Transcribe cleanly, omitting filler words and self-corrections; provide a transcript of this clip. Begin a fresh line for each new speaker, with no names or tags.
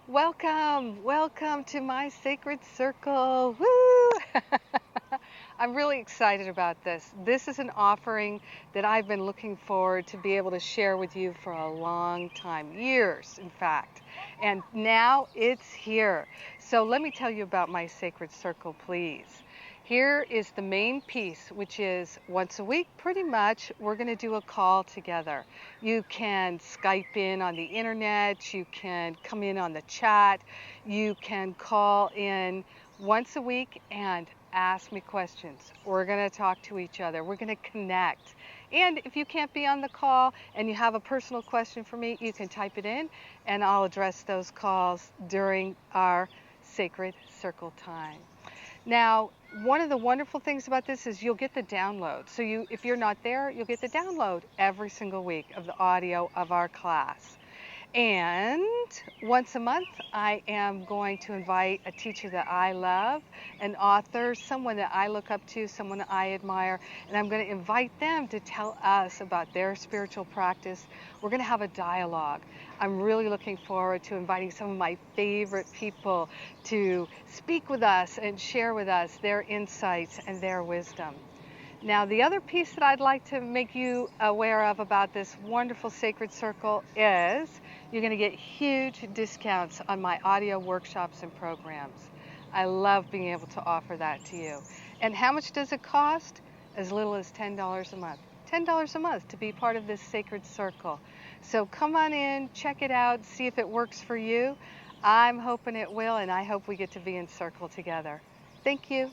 Welcome to my sacred circle. Woo! I'm really excited about this. This is an offering that I've been looking forward to be able to share with you for a long time, years, in fact. And now it's here. So let me tell you about my sacred circle, please. Here is the main piece, which is once a week, pretty much, we're going to do a call together. You can Skype in on the internet, you can come in on the chat, you can call in once a week and ask me questions. We're going to talk to each other, we're going to connect. And if you can't be on the call and you have a personal question for me, you can type it in and I'll address those calls during our sacred circle time. Now, one of the wonderful things about this is you'll get the download. So if you're not there, you'll get the download every single week of the audio of our class. And once a month, I am going to invite a teacher that I love, an author, someone that I look up to, someone that I admire, and I'm going to invite them to tell us about their spiritual practice. We're going to have a dialogue. I'm really looking forward to inviting some of my favorite people to speak with us and share with us their insights and their wisdom. Now, the other piece that I'd like to make you aware of about this wonderful sacred circle is you're going to get huge discounts on my audio workshops and programs. I love being able to offer that to you. And how much does it cost? As little as $10 a month. $10 a month to be part of this sacred circle. So come on in, check it out, see if it works for you. I'm hoping it will, and I hope we get to be in circle together. Thank you.